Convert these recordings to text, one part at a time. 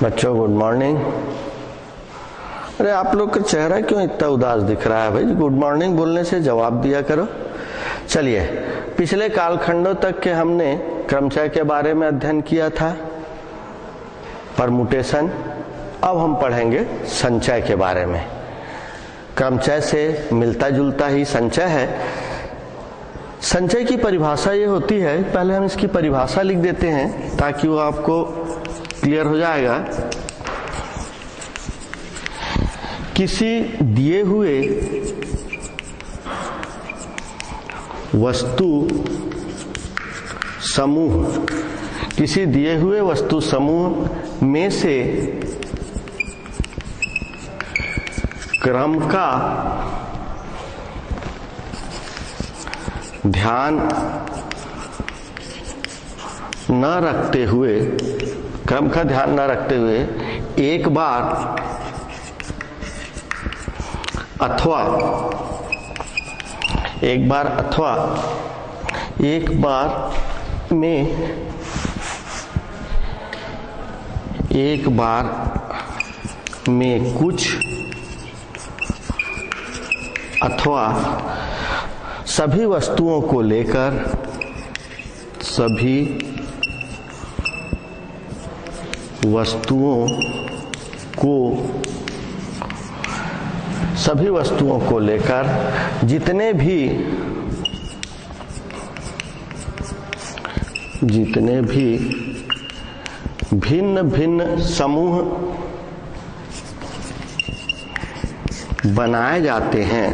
बच्चों good morning. अरे आप लोग का चेहरा क्यों इतना उदास दिख रहा है भाई? गुड मॉर्निंग बोलने से जवाब दिया करो। चलिए, पिछले कालखंडों तक के हमने क्रमचय के बारे में अध्ययन किया था, परमुटेशन। अब हम पढ़ेंगे संचय के बारे में। क्रमचय से मिलता जुलता ही संचय है। संचय की परिभाषा ये होती है, पहले हम इसकी परिभाषा लिख देते हैं ताकि वो आपको क्लियर हो जाएगा। किसी दिए हुए वस्तु समूह, किसी दिए हुए वस्तु समूह में से क्रम का ध्यान न रखते हुए, क्रम का ध्यान न रखते हुए एक बार अथवा एक बार में कुछ अथवा सभी वस्तुओं को लेकर जितने भी भिन्न भिन्न समूह बनाए जाते हैं,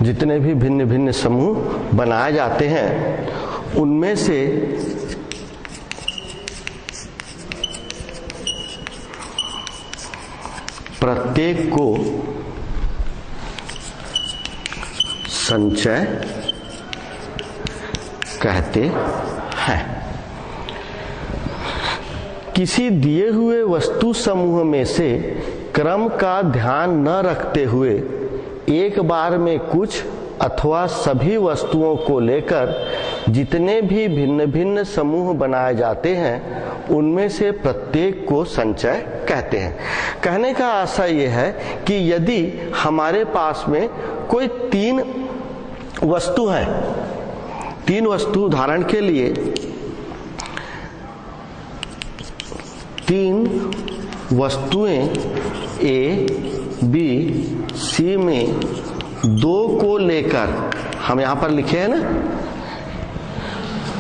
जितने भी भिन्न भिन्न समूह बनाए जाते हैं उनमें से प्रत्येक को संचय कहते हैं। किसी दिए हुए वस्तु समूह में से क्रम का ध्यान न रखते हुए एक बार में कुछ अथवा सभी वस्तुओं को लेकर जितने भी भिन्न भिन्न समूह बनाए जाते हैं उनमें से प्रत्येक को संचय कहते हैं। कहने का आशय यह है कि यदि हमारे पास में कोई तीन वस्तु है, तीन वस्तु उदाहरण के लिए तीन वस्तुएं ए बी सी में दो को लेकर, हम यहां पर लिखे हैं ना,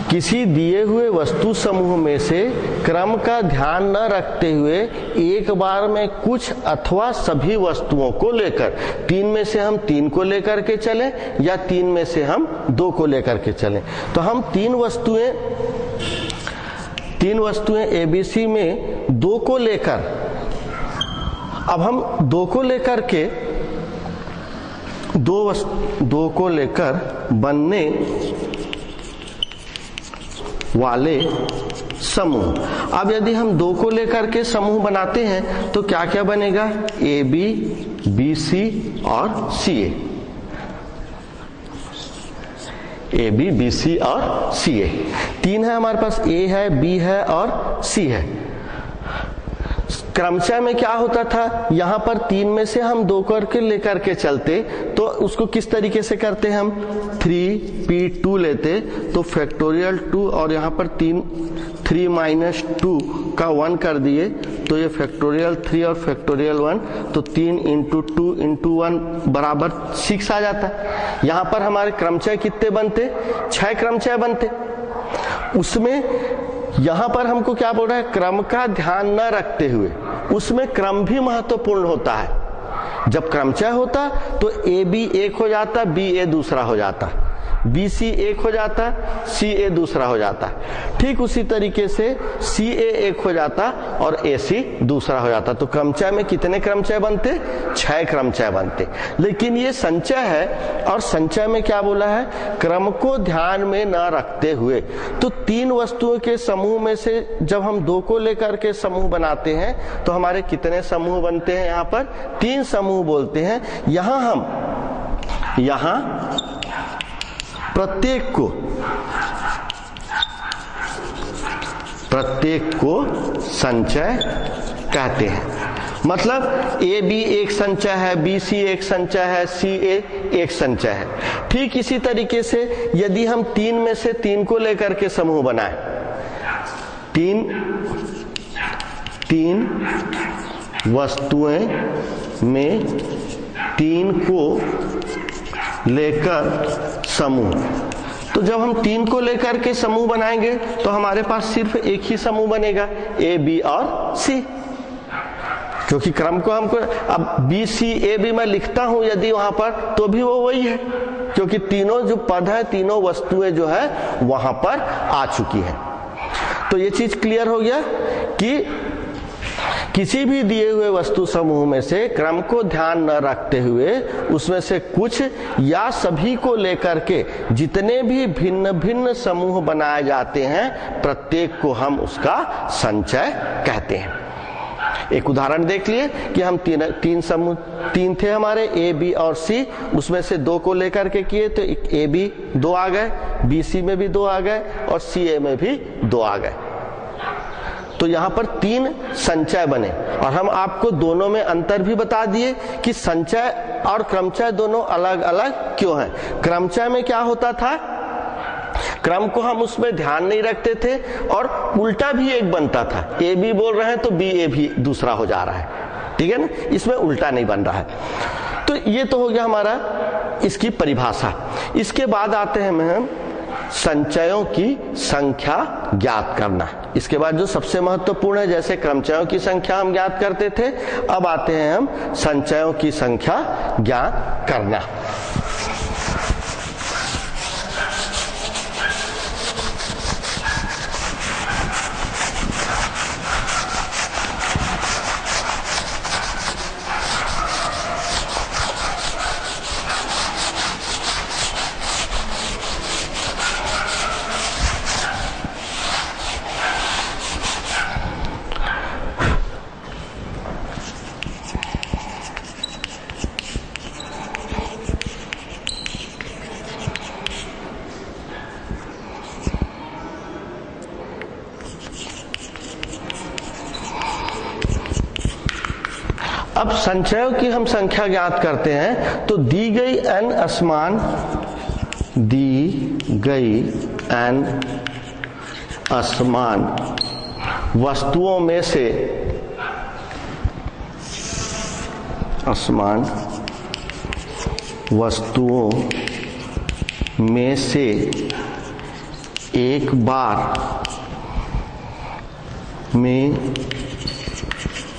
किसी दिए हुए वस्तु समूह में से क्रम का ध्यान न रखते हुए एक बार में कुछ अथवा सभी वस्तुओं को लेकर, तीन में से हम तीन को लेकर के चलें या तीन में से हम दो को लेकर के चलें, तो हम तीन वस्तुएं एबीसी में दो को लेकर, अब हम दो को लेकर बनने वाले समूह। अब यदि हम दो को लेकर के समूह बनाते हैं तो क्या क्या बनेगा? ए बी, बी सी और सी ए। ए बी, बी सी और सी ए तीन है हमारे पास, ए है, बी है और सी है। क्रमचय में क्या होता था, यहां पर तीन में से हम दो करके लेकर के चलते तो उसको किस तरीके से करते हम 3p2 लेते तो फैक्टोरियल 2 और यहां पर 3 माइनस 2 का 1 कर दिए तो ये फैक्टोरियल 3 और फैक्टोरियल 1, तो 3 इंटू 2 इंटू 1 बराबर 6 आ जाता। यहां पर हमारे क्रमचय कितने बनते? 6 क्रमचय बनते। उसमें यहां पर हमको क्या बोल रहा है? क्रम का ध्यान न रखते हुए, उसमें क्रम भी महत्वपूर्ण होता है। जब क्रमचय होता तो ए बी एक हो जाता, बी ए दूसरा हो जाता, बी सी एक हो जाता, सी ए दूसरा हो जाता। ठीक उसी तरीके से सी ए एक हो जाता और ए सी दूसरा हो जाता। तो क्रमचय में कितने क्रमचय बनते? 6 क्रमचय बनते। लेकिन ये संचय है और संचय में क्या बोला है? क्रम को ध्यान में न रखते हुए। तो तीन वस्तुओं के समूह में से जब हम दो को लेकर के समूह बनाते हैं तो हमारे कितने समूह बनते हैं? यहाँ पर 3 समूह बोलते हैं। यहाँ प्रत्येक को प्रत्येक को संचय कहते हैं। मतलब ए बी एक संचय है, बी सी एक संचय है, सी ए एक संचय है। ठीक इसी तरीके से यदि हम 3 में से 3 को लेकर के समूह बनाएं, तीन वस्तुएं में 3 को लेकर समूह, तो जब हम 3 को लेकर के समूह बनाएंगे तो हमारे पास सिर्फ एक ही समूह बनेगा, ए बी और सी, क्योंकि क्रम को हमको अब बी सी ए बी मैं लिखता हूं यदि वहां पर, तो भी वो वही है, क्योंकि तीनों जो पद है, तीनों वस्तुएं जो है वहां पर आ चुकी है। तो ये चीज क्लियर हो गया कि किसी भी दिए हुए वस्तु समूह में से क्रम को ध्यान न रखते हुए उसमें से कुछ या सभी को लेकर के जितने भी भिन्न भिन्न समूह बनाए जाते हैं, प्रत्येक को हम उसका संचय कहते हैं। एक उदाहरण देख लिए कि हम तीन थे हमारे, ए बी और सी, उसमें से 2 को लेकर के किए तो ए बी 2 आ गए, बी सी में भी 2 आ गए और सी ए में भी 2 आ गए। तो यहां पर 3 संचय बने और हम आपको दोनों में अंतर भी बता दिए कि संचय और क्रमचय दोनों अलग अलग क्यों हैं। क्रमचय में क्या होता था, क्रम को हम उसमें ध्यान नहीं रखते थे और उल्टा भी एक बनता था, ए बी बोल रहे हैं तो बी ए भी दूसरा हो जा रहा है, ठीक है ना, इसमें उल्टा नहीं बन रहा है। तो ये तो हो गया हमारा इसकी परिभाषा। इसके बाद आते हैं हम संचयों की संख्या ज्ञात करना। इसके बाद जो सबसे महत्वपूर्ण है, जैसे क्रमचयों की संख्या हम ज्ञात करते थे, अब आते हैं हम संचयों की संख्या ज्ञात करना। अब संचयों की हम संख्या ज्ञात करते हैं, तो दी गई n असमान वस्तुओं में से, असमान वस्तुओं में से एक बार में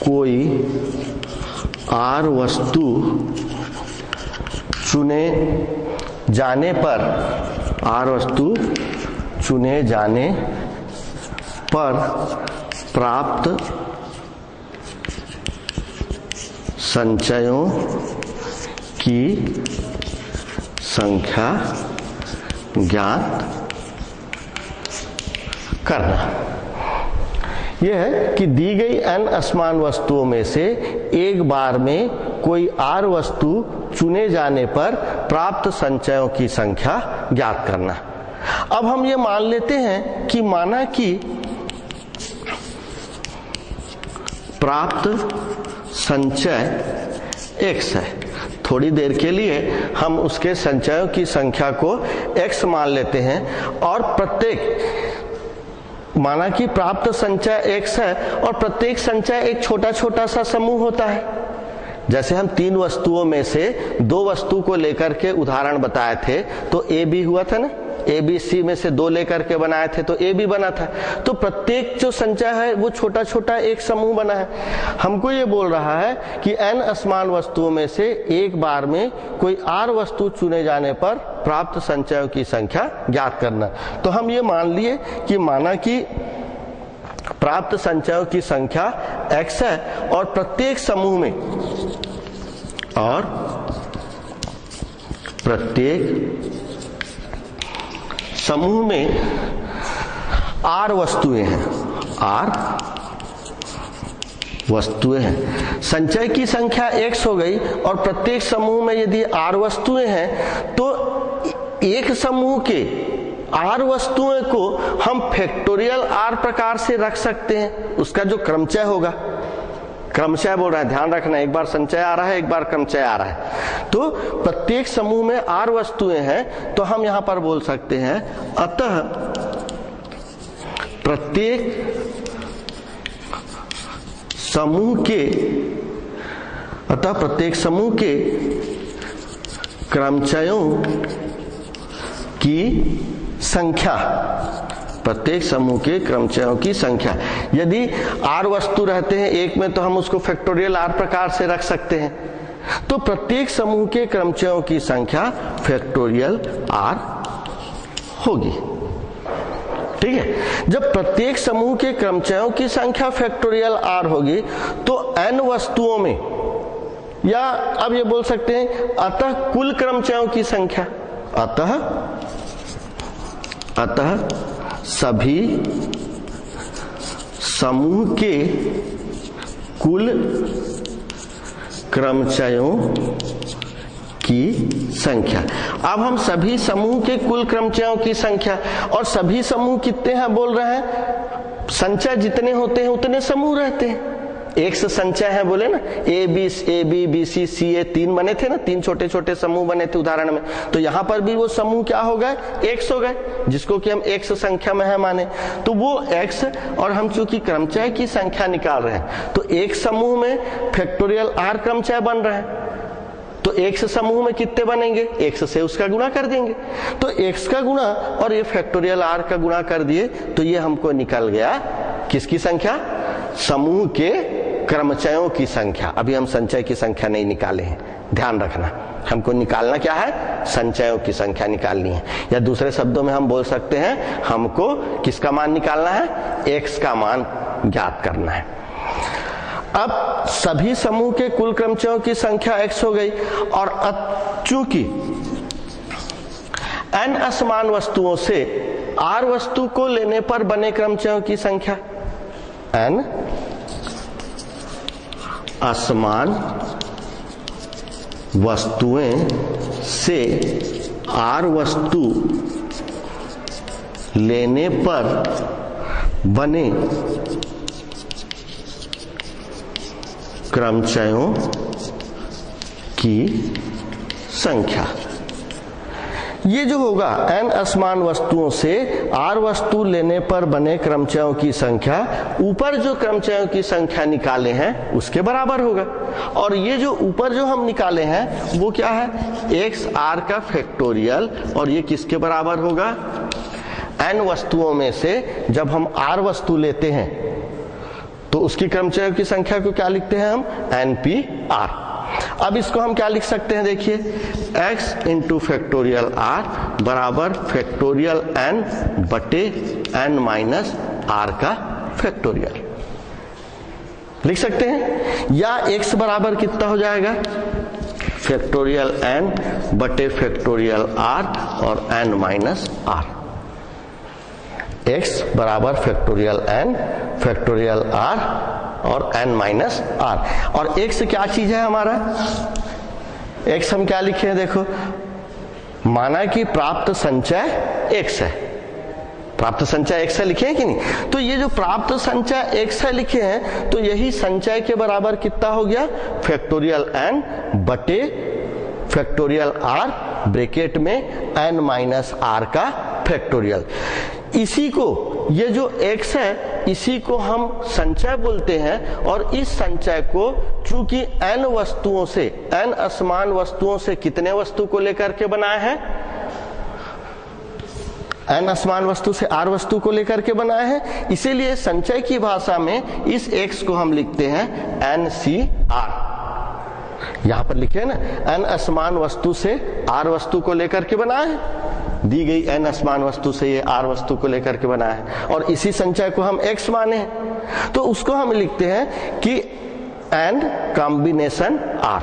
कोई आर वस्तु चुने जाने पर, आर वस्तु चुने जाने पर प्राप्त संचयों की संख्या ज्ञात करना। यह है कि दी गई n असमान वस्तुओं में से एक बार में कोई r वस्तु चुने जाने पर प्राप्त संचयों की संख्या ज्ञात करना। अब हम ये मान लेते हैं कि माना कि प्राप्त संचय x है, थोड़ी देर के लिए हम उसके संचयों की संख्या को x मान लेते हैं और प्रत्येक, माना कि प्राप्त संचय x है और प्रत्येक संचय एक छोटा छोटा सा समूह होता है। जैसे हम 3 वस्तुओं में से 2 वस्तु को लेकर के उदाहरण बताए थे, तो ए बी हुआ था ना, ए बी सी में से 2 लेकर के बनाए थे तो ए बी बना था। तो प्रत्येक जो संचय है वो छोटा छोटा एक समूह बना है। हमको ये बोल रहा है कि n असमान वस्तुओं में से एक बार में कोई r वस्तु चुने जाने पर प्राप्त संचयों की संख्या ज्ञात करना। to हम ये मान लिए कि माना कि प्राप्त संचयों की संख्या x है और प्रत्येक समूह में, और प्रत्येक समूह में r वस्तुएं हैं, r वस्तुएं हैं। संचय की संख्या x हो गई और प्रत्येक समूह में यदि r वस्तुएं हैं तो एक समूह के आर वस्तुओं को हम फैक्टोरियल आर प्रकार से रख सकते हैं। उसका जो क्रमचय होगा, क्रमचय बोल रहा है, ध्यान रखना, एक बार संचय आ रहा है, एक बार क्रमचय आ रहा है। तो प्रत्येक समूह में आर वस्तुएं हैं, तो हम यहां पर बोल सकते हैं अतः प्रत्येक समूह के क्रमचयों की संख्या, प्रत्येक समूह के क्रमचयों की संख्या, यदि आर वस्तु रहते हैं एक में तो हम उसको फैक्टोरियल आर प्रकार से रख सकते हैं, तो प्रत्येक समूह के क्रमचयों की संख्या फैक्टोरियल आर होगी। ठीक है, जब प्रत्येक समूह के क्रमचयों की संख्या फैक्टोरियल आर होगी तो n वस्तुओं में, या अब ये बोल सकते हैं अतः कुल क्रमचयों की संख्या, अतः सभी समूह के कुल क्रमचयों की संख्या। अब हम सभी समूह के कुल क्रमचयों की संख्या, और सभी समूह कितने हैं बोल रहे हैं, संचय जितने होते हैं उतने समूह रहते हैं। एक से संचय है बोले ना, ए बी बी सी सी ए, 3 बने थे ना, 3 छोटे छोटे समूह बने थे उदाहरण में, तो यहां पर भी वो समूह क्या हो गए, एक्स हो गए, जिसको कि हम एक्स संख्या में है माने, तो वो एक्स, और हम चूंकि क्रमचय की संख्या निकाल रहे हैं तो एक समूह में फैक्टोरियल आर क्रमचय बन रहे हैं, तो एक्स समूह में कितने बनेंगे, एक्स से उसका गुणा कर देंगे, तो एक्स का गुणा और ये फैक्टोरियल आर का गुणा कर दिए, तो ये हमको निकल गया किसकी संख्या, समूह के क्रमचयों की संख्या। अभी हम संचय की संख्या नहीं निकाले हैं, ध्यान रखना, हमको निकालना क्या है, संचयों की संख्या निकालनी है, या दूसरे शब्दों में हम बोल सकते हैं हमको किसका मान निकालना है, एक्स का मान ज्ञात करना है। अब सभी समूह के कुल क्रमचयों की संख्या x हो गई, और चूंकि n असमान वस्तुओं से r वस्तु को लेने पर बने क्रमचयों की संख्या, n असमान वस्तुएं से r वस्तु लेने पर बने क्रमचयों की संख्या, ये जो होगा n असमान वस्तुओं से r वस्तु लेने पर बने क्रमचयों की संख्या, ऊपर जो क्रमचयों की संख्या निकाले हैं उसके बराबर होगा, और ये जो ऊपर जो हम निकाले हैं वो क्या है, x r का फैक्टोरियल, और ये किसके बराबर होगा, n वस्तुओं में से जब हम r वस्तु लेते हैं तो उसकी क्रमचयों की संख्या को क्या लिखते हैं हम, NP-R। अब इसको हम क्या लिख सकते हैं, देखिए x इंटू फैक्टोरियल r बराबर फैक्टोरियल n बटे n माइनस r का फैक्टोरियल लिख सकते हैं, या x बराबर कितना हो जाएगा, फैक्टोरियल n बटे फैक्टोरियल r और n माइनस r, x बराबर फैक्टोरियल n फैक्टोरियल r और n माइनस r, और x क्या चीज है हमारा, x हम क्या लिखे हैं, देखो माना कि प्राप्त संचय x है, प्राप्त संचय x है लिखे हैं कि नहीं, तो ये जो प्राप्त संचय x है लिखे हैं, तो यही संचय के बराबर कितना हो गया, फैक्टोरियल n बटे फैक्टोरियल r ब्रैकेट में n माइनस r का फैक्टोरियल। इसी को, ये जो x है इसी को हम संचय बोलते हैं, और इस संचय को चूंकि n वस्तुओं से, n असमान वस्तुओं से कितने वस्तु को लेकर के बनाया है, n असमान वस्तु से r वस्तु को लेकर के बनाया है, इसीलिए संचय की भाषा में इस x को हम लिखते हैं NCR, यहां पर लिखे ना, n असमान वस्तु से r वस्तु को लेकर के बनाया है, दी गई n असमान वस्तु से ये r वस्तु को लेकर के बनाया है, और इसी संचय को हम x माने हैं, तो उसको हम लिखते हैं कि n कॉम्बिनेशन r,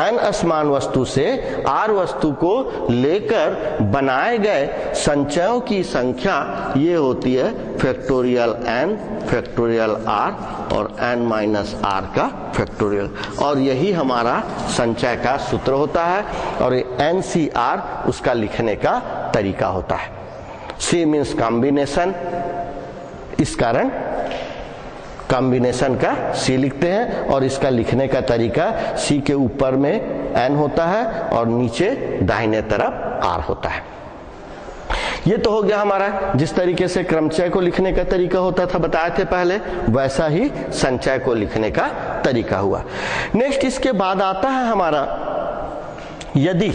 n असमान वस्तु से r वस्तु को लेकर बनाए गए संचयों की संख्या ये होती है फैक्टोरियल n फैक्टोरियल r और n माइनस r का फैक्टोरियल, और यही हमारा संचय का सूत्र होता है, और NCR उसका लिखने का तरीका होता है। सी मीन्स कॉम्बिनेशन, इस कारण कॉम्बिनेशन का सी लिखते हैं। और इसका लिखने का तरीका सी के ऊपर में एन होता है और नीचे दाहिने तरफ आर होता है। ये तो हो गया हमारा जिस तरीके से क्रमचय को लिखने का तरीका होता था बताए थे पहले, वैसा ही संचय को लिखने का तरीका हुआ। नेक्स्ट इसके बाद आता है हमारा यदि,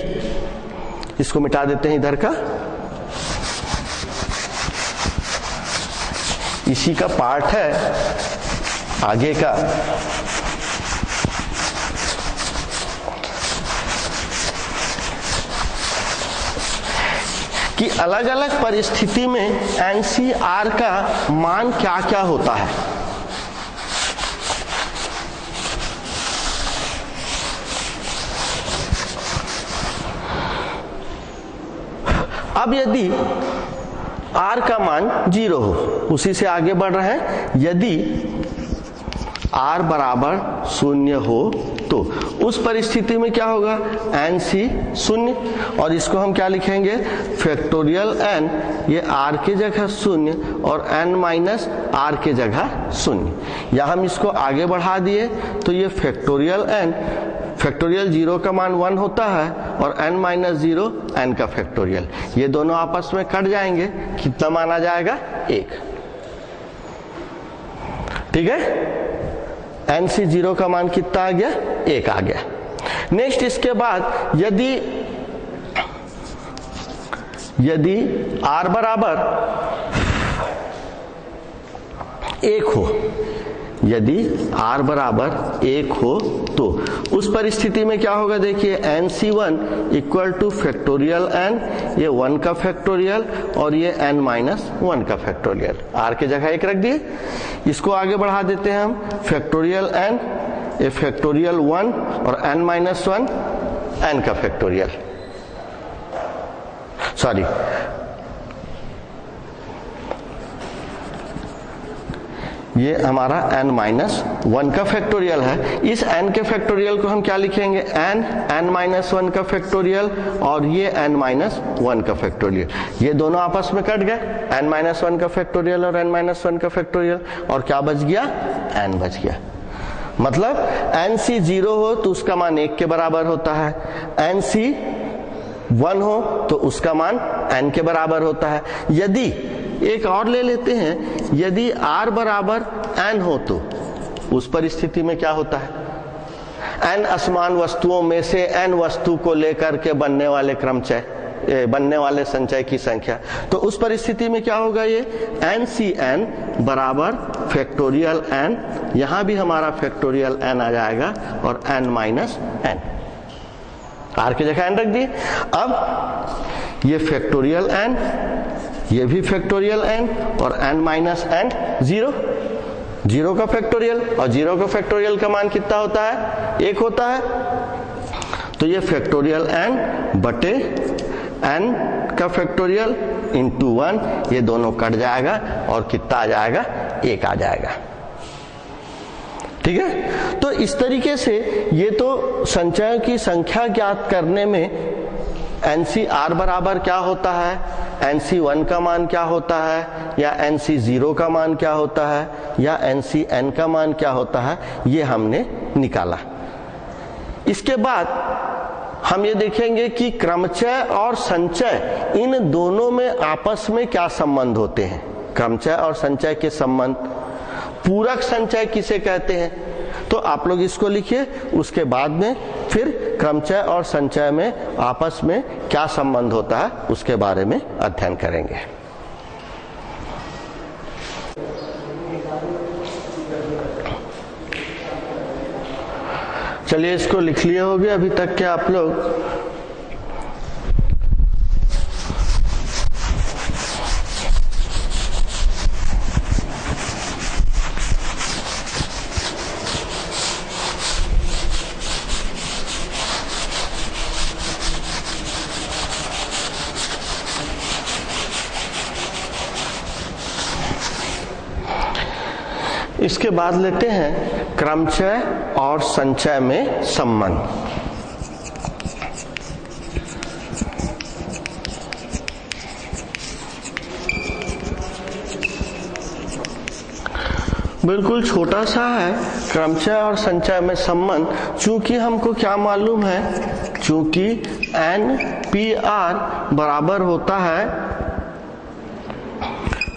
इसको मिटा देते हैं इधर का, इसी का पार्ट है आगे का। कि अलग अलग परिस्थिति में एनसीआर का मान क्या क्या होता है। अब यदि आर का मान 0 हो, उसी से आगे बढ़ रहे हैं, यदि आर बराबर 0 हो तो उस परिस्थिति में क्या होगा, एन सी 0, और इसको हम क्या लिखेंगे, फैक्टोरियल एन, ये आर के जगह 0 और एन माइनस आर के जगह 0। या हम इसको आगे बढ़ा दिए तो ये फैक्टोरियल एन, फैक्टोरियल 0 का मान 1 होता है और n माइनस 0 n का फैक्टोरियल, ये दोनों आपस में कट जाएंगे, कितना मान आ जाएगा, 1। ठीक है, n से 0 का मान कितना आ गया, 1 आ गया। नेक्स्ट इसके बाद यदि r बराबर 1 हो, यदि r बराबर 1 हो तो उस परिस्थिति में क्या होगा, देखिए nc1 equal two factorial n, ये 1 का फैक्टोरियल और ये n माइनस 1 का फैक्टोरियल, r के जगह 1 रख दिए। इसको आगे बढ़ा देते हैं हम, फैक्टोरियल n, ये फैक्टोरियल 1 और n माइनस 1 n का फैक्टोरियल, सॉरी ये हमारा n माइनस 1 का फैक्टोरियल है। इस n के फैक्टोरियल को हम क्या लिखेंगे, n माइनस 1 का फैक्टोरियल और ये n माइनस 1 का फैक्टोरियल, ये दोनों आपस में कट गए, n माइनस 1 का फैक्टोरियल और n माइनस 1 का फैक्टोरियल, और क्या बच गया, n बच गया। मतलब nc 0 हो तो उसका मान 1 के बराबर होता है, nc 1 हो तो उसका मान n के बराबर होता है। यदि एक और ले लेते हैं, यदि r बराबर n हो तो उस परिस्थिति में क्या होता है, n असमान वस्तुओं में से n वस्तु को लेकर के बनने वाले क्रमचय, बनने वाले संचय की संख्या, तो उस परिस्थिति में क्या होगा, ये ncn बराबर फैक्टोरियल n, यहां भी हमारा फैक्टोरियल n आ जाएगा और n माइनस n, r की जगह n रख दिए। अब ये फैक्टोरियल n, ये भी फैक्टोरियल n और n माइनस n 0, 0 का फैक्टोरियल, और 0 का फैक्टोरियल का मान कितना होता है, 1 होता है। तो ये फैक्टोरियल n बटे n का फैक्टोरियल इंटू 1, ये दोनों कट जाएगा और कितना आ जाएगा, 1 आ जाएगा। ठीक है, तो इस तरीके से ये तो संचयों की संख्या ज्ञात करने में NCR बराबर क्या होता है, NC1 का मान क्या होता है, या NC0 का मान क्या होता है, या NCN का मान क्या होता है, ये हमने निकाला। इसके बाद हम ये देखेंगे कि क्रमचय और संचय, इन दोनों में आपस में क्या संबंध होते हैं। क्रमचय और संचय के संबंध, पूरक संचय किसे कहते हैं, तो आप लोग इसको लिखिए। उसके बाद में फिर क्रमचय और संचय में आपस में क्या संबंध होता है उसके बारे में अध्ययन करेंगे। चलिए, इसको लिख लिए होंगे अभी तक के आप लोग। इसके बाद लेते हैं क्रमचय और संचय में संबंध। बिल्कुल छोटा सा है क्रमचय और संचय में संबंध। चूंकि हमको क्या मालूम है, चूंकि NPR बराबर होता है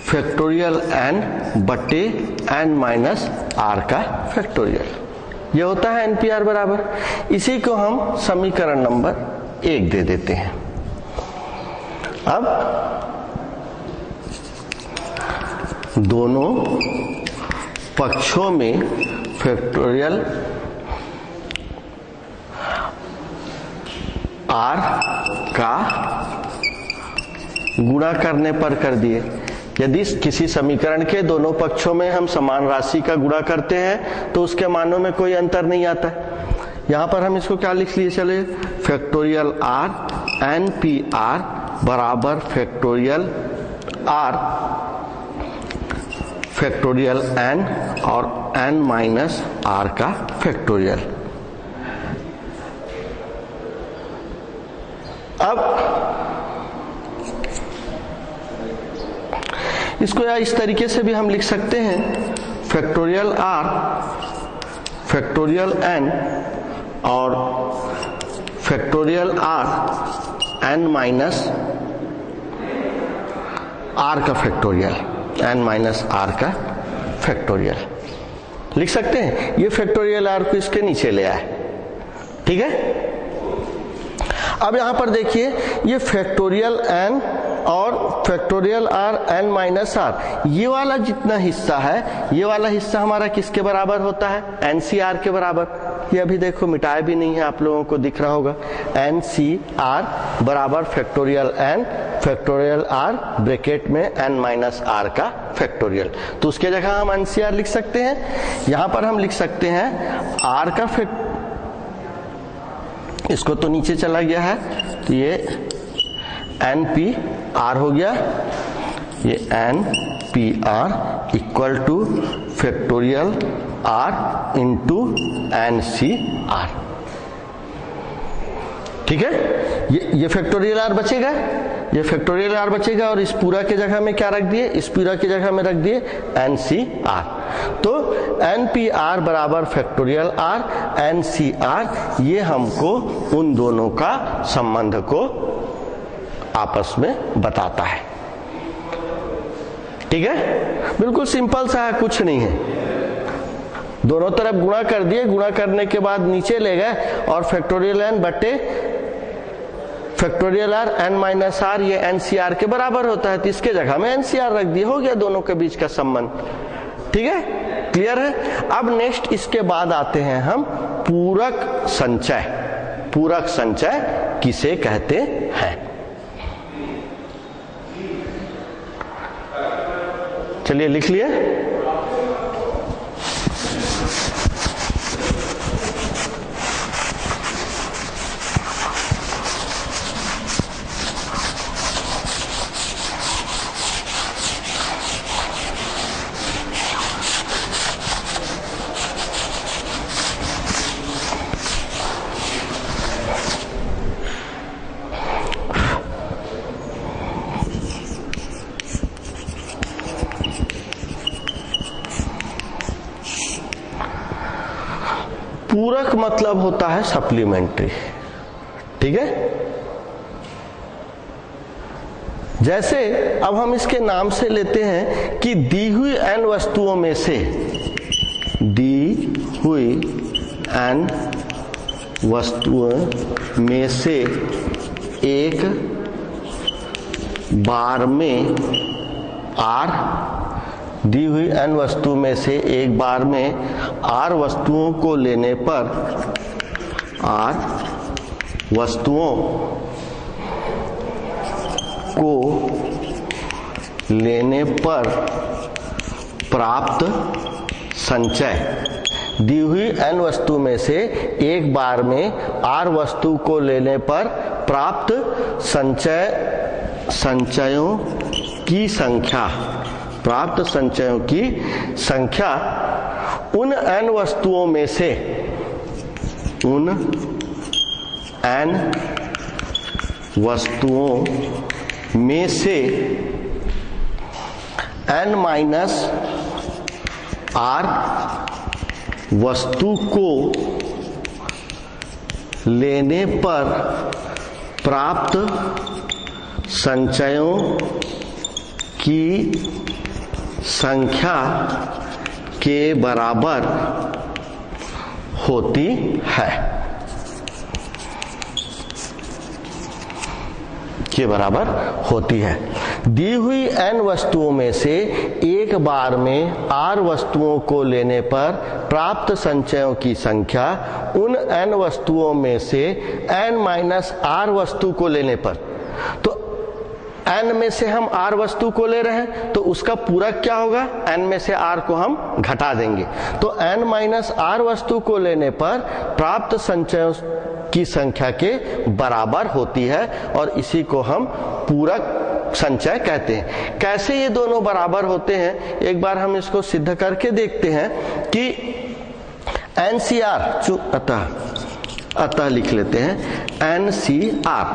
फैक्टोरियल n बटे n माइनस r का फैक्टोरियल, ये होता है NPR बराबर। इसी को हम समीकरण नंबर 1 दे देते हैं। अब दोनों पक्षों में फैक्टोरियल r का गुणा करने पर कर दिए। यदि किसी समीकरण के दोनों पक्षों में हम समान राशि का गुणा करते हैं तो उसके मानों में कोई अंतर नहीं आता। यहां पर हम इसको क्या लिख लिए, चले फैक्टोरियल r NPR बराबर फैक्टोरियल r फैक्टोरियल n और n माइनस r का फैक्टोरियल। अब इसको या इस तरीके से भी हम लिख सकते हैं, फैक्टोरियल r फैक्टोरियल n और factorial r n minus r का फैक्टोरियल, n माइनस r का फैक्टोरियल लिख सकते हैं। ये फैक्टोरियल r को इसके नीचे ले आए, ठीक है। अब यहां पर देखिए, ये फैक्टोरियल n और factorial r n minus r, ये वाला जितना हिस्सा है, ये वाला हिस्सा हमारा किसके बराबर होता है, NCR के बराबर। ये अभी देखो मिटाया भी नहीं है, आप लोगों को दिख रहा होगा, NCR बराबर factorial n factorial r bracket में n माइनस r का फैक्टोरियल। तो उसके जगह हम NCR लिख सकते हैं। यहां पर हम लिख सकते हैं r का इसको तो नीचे चला गया है, तो ये NPR हो गया, ये NPR equal two factorial r into NCR, ठीक है। ये फैक्टोरियल r बचेगा, ये फैक्टोरियल r बचेगा और इस पूरा के जगह में क्या रख दिए, इस पूरा की जगह में रख दिए NCR। तो NPR बराबर फैक्टोरियल r NCR, ये हमको उन दोनों का संबंध को आपस में बताता है, ठीक है। बिल्कुल सिंपल सा है, कुछ नहीं है। दोनों तरफ गुणा कर दिए, गुणा करने के बाद नीचे ले गए और फैक्टोरियल n बटे factorial r n minus r, ये NCR के बराबर होता है, तो इसके जगह में NCR रख दिए, हो गया दोनों के बीच का संबंध, ठीक है। क्लियर है। अब नेक्स्ट इसके बाद आते हैं हम पूरक संचय। पूरक संचय किसे कहते हैं, चलिए लिख लिए। पूरक मतलब होता है सप्लीमेंट्री, ठीक है। जैसे अब हम इसके नाम से लेते हैं कि दी हुई n वस्तुओं में से, दी हुई n वस्तुओं में से एक बार में r, दी हुई n वस्तु में से एक बार में r वस्तुओं को लेने पर, r वस्तुओं को लेने पर प्राप्त संचय। दी हुई n वस्तु में से एक बार में r वस्तु को लेने पर प्राप्त संचयों की संख्या, प्राप्त संचयों की संख्या उन n वस्तुओं में से, उन n वस्तुओं में से n माइनस आर वस्तु को लेने पर प्राप्त संचयों की संख्या के बराबर होती है, के बराबर होती है। दी हुई n वस्तुओं में से एक बार में r वस्तुओं को लेने पर प्राप्त संचयों की संख्या उन n वस्तुओं में से n माइनस r वस्तु को लेने पर, तो n में से हम r वस्तु को ले रहे हैं तो उसका पूरक क्या होगा, n में से r को हम घटा देंगे, तो n माइनस r वस्तु को लेने पर प्राप्त संचयों की संख्या के बराबर होती है और इसी को हम पूरक संचय कहते हैं। कैसे ये दोनों बराबर होते हैं, एक बार हम इसको सिद्ध करके देखते हैं कि NCR अतः लिख लेते हैं NCR।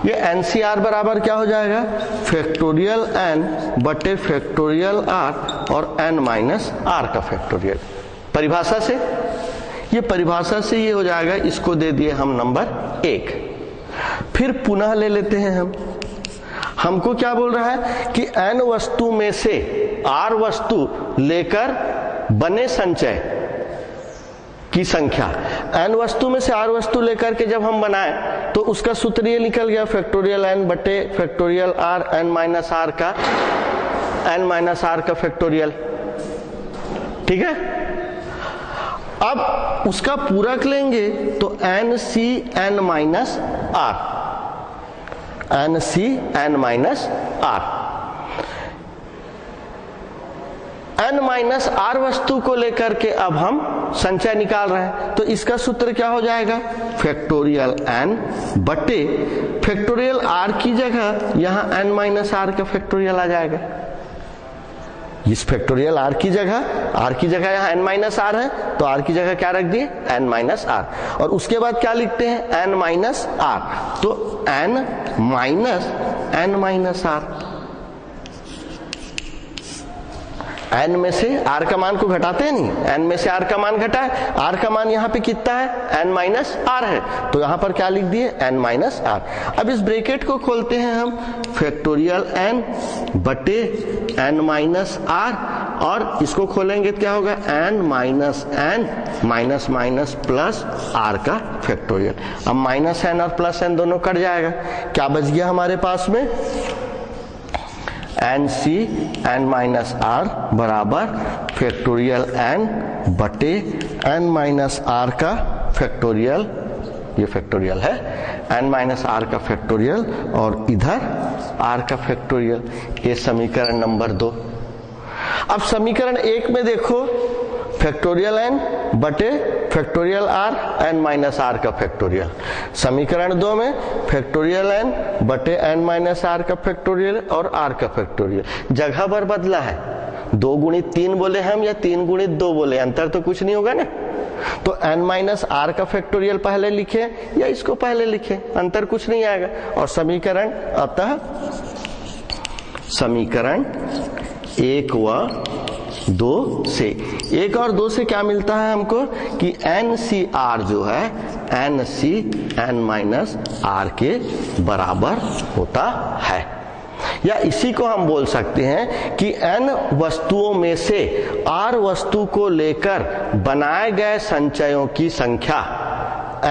ये NCR बराबर क्या हो जाएगा, फैक्टोरियल n बटे फैक्टोरियल r और n माइनस r का फैक्टोरियल। परिभाषा से, ये परिभाषा से ये हो जाएगा, इसको दे दिए हम नंबर 1। फिर पुनः ले लेते हैं हमको क्या बोल रहा है कि n वस्तु में से r वस्तु लेकर बने संचय की संख्या, n वस्तु में से r वस्तु लेकर के जब हम बनाए तो उसका सूत्र ये निकल गया, फैक्टोरियल n बटे factorial r n minus r का फैक्टोरियल। ठीक है, अब उसका पूरक लेंगे तो NCn minus r, NCn minus r, n minus r वस्तु को लेकर के अब हम संचय निकाल रहे हैं, तो इसका सूत्र क्या हो जाएगा, फैक्टोरियल n बटे फैक्टोरियल r की जगह यहां n माइनस r का फैक्टोरियल आ जाएगा। इस फैक्टोरियल r की जगह यहां n माइनस r है तो r की जगह क्या रख दिए, n माइनस r, और उसके बाद क्या लिखते हैं, n माइनस r, तो n माइनस r, n में से r का मान को घटाते हैं नहीं, n में से r का मान घटा है, r का मान यहाँ पे कितना है, n माइनस r है, तो यहाँ पर क्या लिख दिए, n माइनस r। अब इस ब्रैकेट को खोलते हैं हम, फैक्टोरियल n बटे n माइनस r, और इसको खोलेंगे तो क्या होगा, n minus n minus minus plus r का फैक्टोरियल। अब माइनस n और प्लस n दोनों कट जाएगा, क्या बच गया हमारे पास में, NCn माइनस r बराबर फैक्टोरियल n बटे n माइनस r का फैक्टोरियल, ये फैक्टोरियल है, n माइनस r का फैक्टोरियल और इधर r का फैक्टोरियल। ये समीकरण नंबर 2। अब समीकरण 1 में देखो, फैक्टोरियल n बटे factorial r, n minus r का फैक्टोरियल। समीकरण 2 में फैक्टोरियल n बटे n माइनस r का फैक्टोरियल और r का फैक्टोरियल। जगह पर बदला है, 2 गुणित 3 बोले हम या 3 गुणित 2 बोले, अंतर तो कुछ नहीं होगा ना, तो n माइनस r का फैक्टोरियल पहले लिखे या इसको पहले लिखे, अंतर कुछ नहीं आएगा। और समीकरण, अतः समीकरण 1 व 2 से, 1 और 2 से क्या मिलता है हमको कि NCR जो है NCn माइनस r के बराबर होता है, या इसी को हम बोल सकते हैं कि n वस्तुओं में से r वस्तु को लेकर बनाए गए संचयों की संख्या,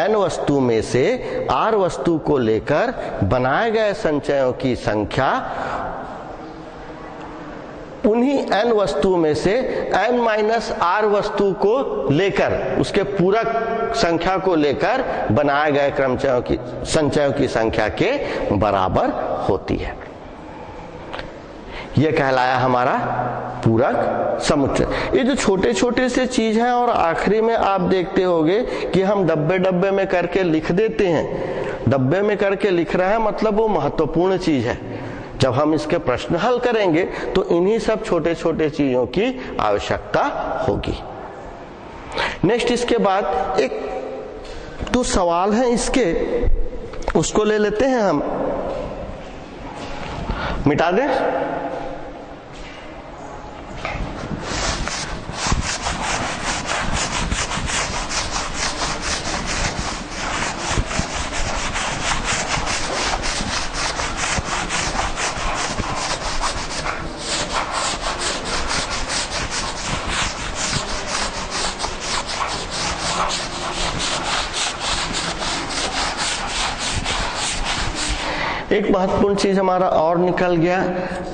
n वस्तु में से r वस्तु को लेकर बनाए गए संचयों की संख्या उन्हीं n वस्तु में से n माइनस r वस्तु को लेकर, उसके पूरक संख्या को लेकर बनाए गए क्रमचयों की संचयों की संख्या के बराबर होती है। यह कहलाया हमारा पूरक समुच्चय। ये जो छोटे छोटे से चीज हैं, और आखिरी में आप देखते होंगे कि हम डब्बे डब्बे में करके लिख देते हैं, डब्बे में करके लिख रहे हैं मतलब वो महत्वपूर्ण चीज है। जब हम इसके प्रश्न हल करेंगे तो इन्हीं सब छोटे छोटे चीजों की आवश्यकता होगी। नेक्स्ट, इसके बाद एक तो सवाल है इसके, उसको ले लेते हैं हम, मिटा दें। एक महत्वपूर्ण चीज हमारा और निकल गया,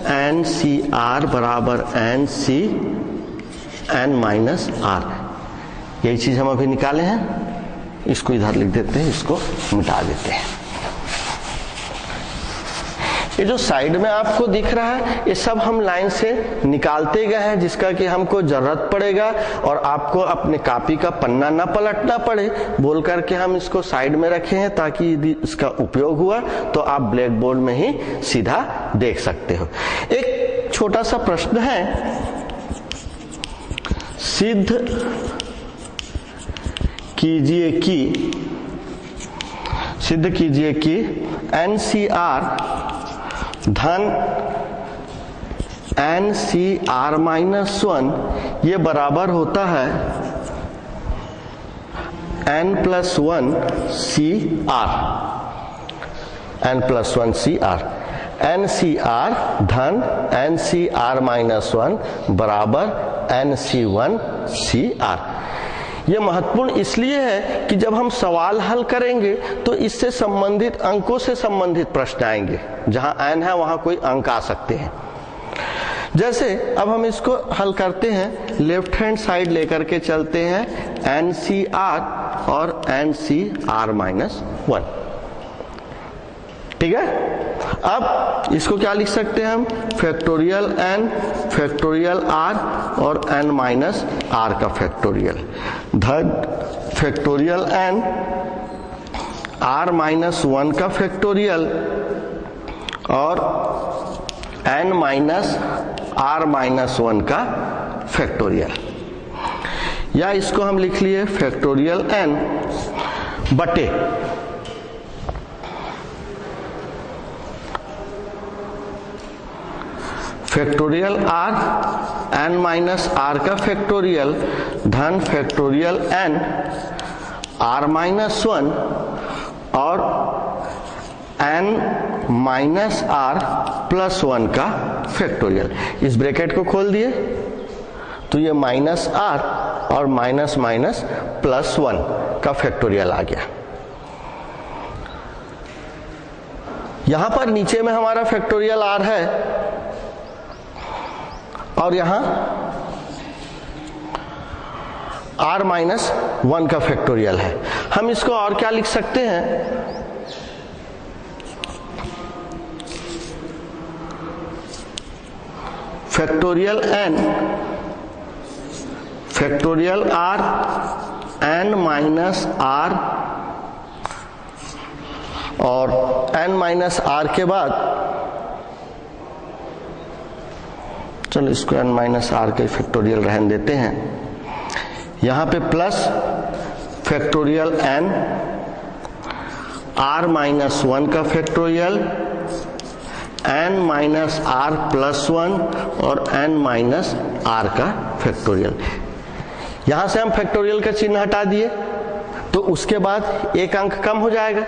एन सी आर बराबर N C N minus R. यही चीज हम अभी निकाले हैं, इसको इधर लिख देते हैं, इसको मिटा देते हैं। ये जो साइड में आपको दिख रहा है ये सब हम लाइन से निकालते गए हैं, जिसका कि हमको जरूरत पड़ेगा और आपको अपने कॉपी का पन्ना ना पलटना पड़े बोल करके हम इसको साइड में रखे हैं, ताकि यदि इसका उपयोग हुआ तो आप ब्लैक बोर्ड में ही सीधा देख सकते हो। एक छोटा सा प्रश्न है, सिद्ध कीजिए कि NCR धन NCR माइनस 1 ये बराबर होता है N plus 1 CR, N plus 1 CR। NCR धन NCR माइनस 1 बराबर NC1 CR। यह महत्वपूर्ण इसलिए है कि जब हम सवाल हल करेंगे तो इससे संबंधित अंकों से संबंधित प्रश्न आएंगे। जहां n है वहां कोई अंक आ सकते हैं। जैसे अब हम इसको हल करते हैं, लेफ्ट हैंड साइड लेकर के चलते हैं NCR और NCR माइनस 1। ठीक है, अब इसको क्या लिख सकते हैं हम, फैक्टोरियल n फैक्टोरियल r और n माइनस r का फैक्टोरियल धन फैक्टोरियल n r माइनस 1 का फैक्टोरियल और n माइनस r माइनस 1 का फैक्टोरियल, या इसको हम लिख लिए फैक्टोरियल n बटे factorial r n minus r का फैक्टोरियल धन फैक्टोरियल n r माइनस 1 और n माइनस r प्लस 1 का फैक्टोरियल। इस ब्रैकेट को खोल दिए तो ये माइनस r और माइनस माइनस प्लस 1 का फैक्टोरियल आ गया। यहां पर नीचे में हमारा फैक्टोरियल r है और यहां r माइनस 1 का फैक्टोरियल है। हम इसको और क्या लिख सकते हैं, factorial n factorial r n minus r और n माइनस r के बाद, चलो इसको n माइनस r के फैक्टोरियल रहने देते हैं, यहां पे plus factorial n r minus 1 का factorial n minus r plus 1 और n माइनस r का फैक्टोरियल। यहां से हम फैक्टोरियल का चिन्ह हटा दिए तो उसके बाद एक अंक कम हो जाएगा।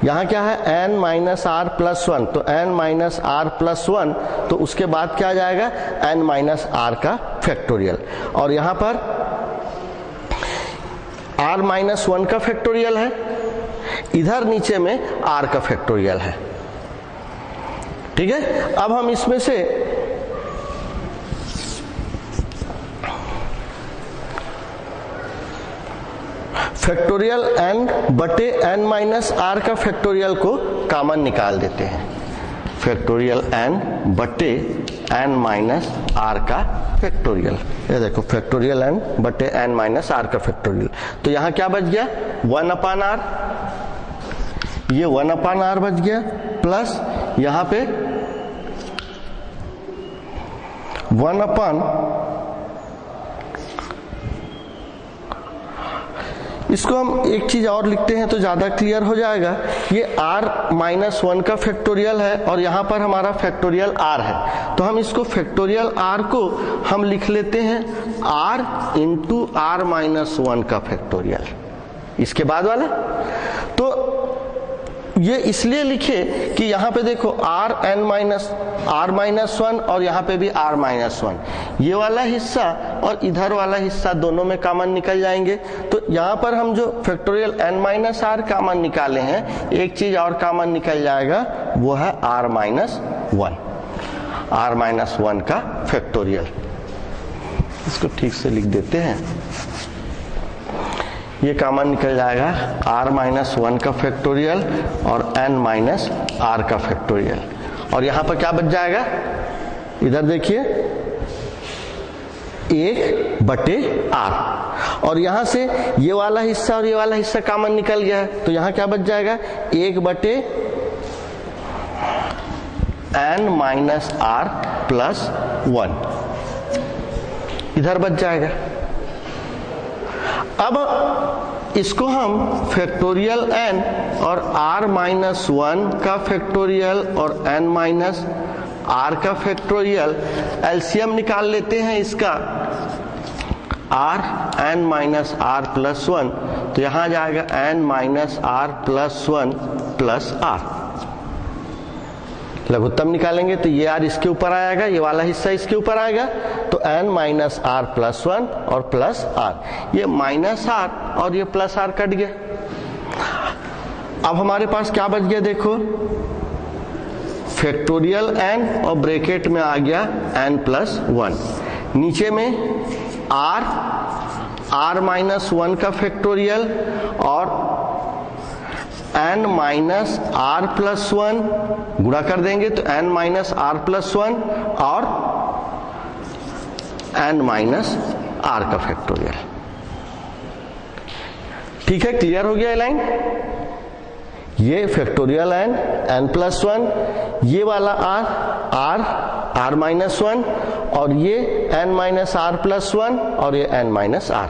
यहाँ क्या है, n माइनस आर प्लस 1, तो n माइनस आर प्लस 1, तो उसके बाद क्या आ जाएगा, n माइनस आर का फैक्टोरियल। और यहाँ पर r माइनस 1 का फैक्टोरियल है, इधर नीचे में r का फैक्टोरियल है। ठीक है, अब हम इसमें से फैक्टोरियल n बटे n माइनस r का फैक्टोरियल को कॉमन निकाल देते हैं। फैक्टोरियल n बटे n माइनस r का फैक्टोरियल, ये देखो फैक्टोरियल n बटे n माइनस r का फैक्टोरियल। तो यहाँ क्या बच गया, 1 अपान r, ये 1 अपान r बच गया, प्लस यहाँ पे 1 अपान, इसको हम एक चीज और लिखते हैं तो ज्यादा क्लियर हो जाएगा। ये r माइनस 1 का फैक्टोरियल है और यहाँ पर हमारा फैक्टोरियल r है, तो हम इसको फैक्टोरियल r को हम लिख लेते हैं r इंटू r माइनस 1 का फैक्टोरियल। इसके बाद वाला, तो ये इसलिए लिखे कि यहाँ पे देखो r-1 और यहाँ पे भी r-1, ये वाला हिस्सा और इधर वाला हिस्सा दोनों में कॉमन निकल जाएंगे। तो यहाँ पर हम जो फैक्टोरियल n-r कॉमन निकाले हैं, एक चीज और कॉमन निकल जाएगा, वो है r-1 का फैक्टोरियल। इसको ठीक से लिख देते हैं, ये कॉमन निकल जाएगा r-1 का फैक्टोरियल और n-r का फैक्टोरियल। और यहां पर क्या बच जाएगा, इधर देखिए 1/r, और यहां से ये वाला हिस्सा और ये वाला हिस्सा कॉमन निकल गया है, तो यहां क्या बच जाएगा 1/n-r+1 इधर बच जाएगा। अब इसको हम फैक्टोरियल n और r-1 का फैक्टोरियल और n-r का फैक्टोरियल एलसीएम निकाल लेते हैं इसका, r(n-r+1), तो यहां जाएगा n-r+1 +r। लघुत्तम निकालेंगे तो ये r इसके ऊपर आएगा, ये वाला हिस्सा इसके ऊपर आएगा, तो n-r+1 और +r, ये -r और ये +r कट गया। अब हमारे पास क्या बच गया, देखो फैक्टोरियल n और ब्रैकेट में आ गया n+1, नीचे में r-1 का फैक्टोरियल और n-r+1 गुणा कर देंगे तो n-r+1 और n-r का फैक्टोरियल। ठीक है, क्लियर हो गया ये लाइन। ये फैक्टोरियल n+1, ये वाला r-1 और ये n-r+1 और ये n-r।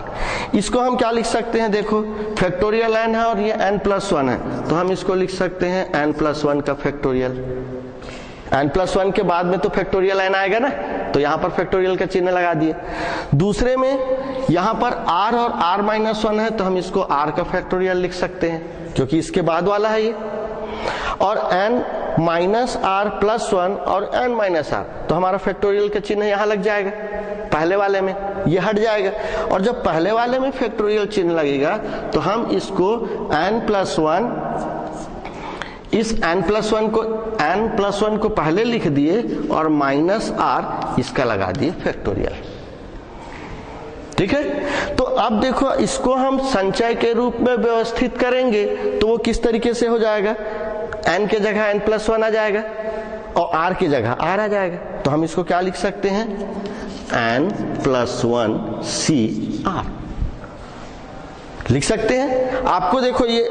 इसको हम क्या लिख सकते हैं, देखो फैक्टोरियल n है और ये n+1 है, तो हम इसको लिख सकते हैं n+1 का फैक्टोरियल। n+1 के बाद में तो फैक्टोरियल n आएगा ना, तो यहां पर फैक्टोरियल का चिन्ह लगा दिए। दूसरे में यहां पर r और r-1 है, तो हम इसको r का फैक्टोरियल लिख सकते हैं, क्योंकि इसके बाद वाला है ये। और n-r+1 और n-r, तो हमारा फैक्टोरियल का चिन्ह यहां लग जाएगा, पहले वाले में ये हट जाएगा। और जब पहले वाले में फैक्टोरियल चिन्ह लगेगा तो हम इसको n+1, इस n+1 को पहले लिख दिए और -r इसका लगा दिए फैक्टोरियल। ठीक है, तो अब देखो इसको हम संचय के रूप में व्यवस्थित करेंगे तो वो किस तरीके से हो जाएगा, n के जगह n+1 आ जाएगा और r की जगह r आ जाएगा, तो हम इसको क्या लिख सकते हैं, n+1cr लिख सकते हैं। आपको देखो ये,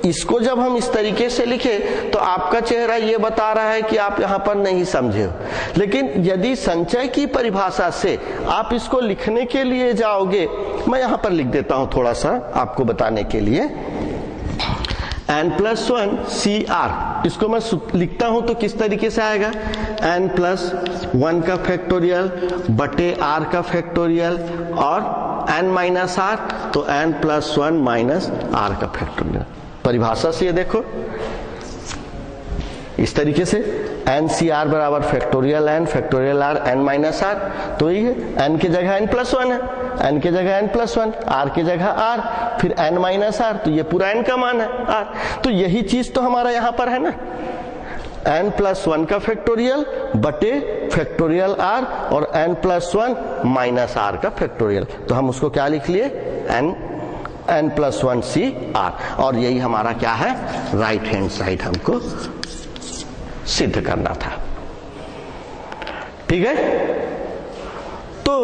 इसको जब हम इस तरीके से लिखे तो आपका चेहरा ये बता रहा है कि आप यहां पर नहीं समझे हो, लेकिन यदि संचय की परिभाषा से आप इसको लिखने के लिए जाओगे, मैं यहां पर लिख देता हूं थोड़ा सा आपको बताने के लिए, n+1cr, इसको मैं लिखता हूं तो किस तरीके से आएगा, n+1 का फैक्टोरियल बटे r का फैक्टोरियल और n-r, तो n+1 - r का फैक्टोरियल। परिभाषा से ये देखो इस तरीके से NCR बराबर factorial n factorial r n-r, तो ये n की जगह n+1 है, n की जगह n+1, r की जगह r, फिर n-r, तो ये पूरा n का मान है r। तो यही चीज तो हमारा यहां पर है ना, n+1 का फैक्टोरियल बटे फैक्टोरियल r और n+1 - r का फैक्टोरियल, तो हम उसको क्या लिख लिए, n+1cr, और यही हमारा क्या है, राइट हैंड साइड हमको सिद्ध करना था। ठीक है, तो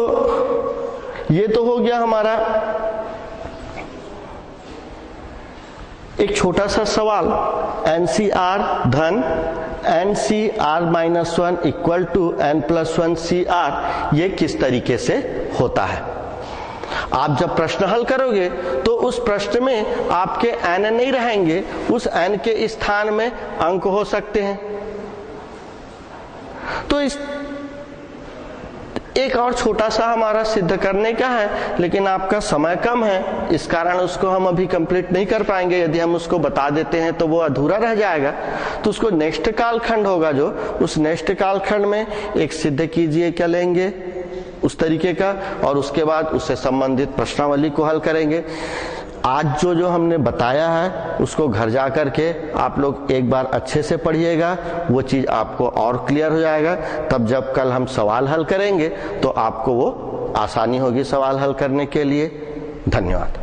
ये तो हो गया हमारा एक छोटा सा सवाल, NCR धन NCR-1 इक्वल टू n+1cr, ये किस तरीके से होता है। आप जब प्रश्न हल करोगे तो उस प्रश्न में आपके n नहीं रहेंगे, उस n के स्थान में अंक हो सकते हैं। तो एक और छोटा सा हमारा सिद्ध करने का है, लेकिन आपका समय कम है, इस कारण उसको हम अभी कंप्लीट नहीं कर पाएंगे। यदि हम उसको बता देते हैं तो वो अधूरा रह जाएगा। तो उसको नेक्स्ट कालखंड होगा जो, उस नेक्स्ट कालखंड में एक सिद्ध कीजिए क्या लेंगे उस तरीके का, और उसके बाद उससे संबंधित प्रश्नावली को हल करेंगे। आज जो हमने बताया है उसको घर जा करके आप लोग एक बार अच्छे से पढ़िएगा, वो चीज आपको और क्लियर हो जाएगा। तब जब कल हम सवाल हल करेंगे तो आपको वो आसानी होगी सवाल हल करने के लिए। धन्यवाद।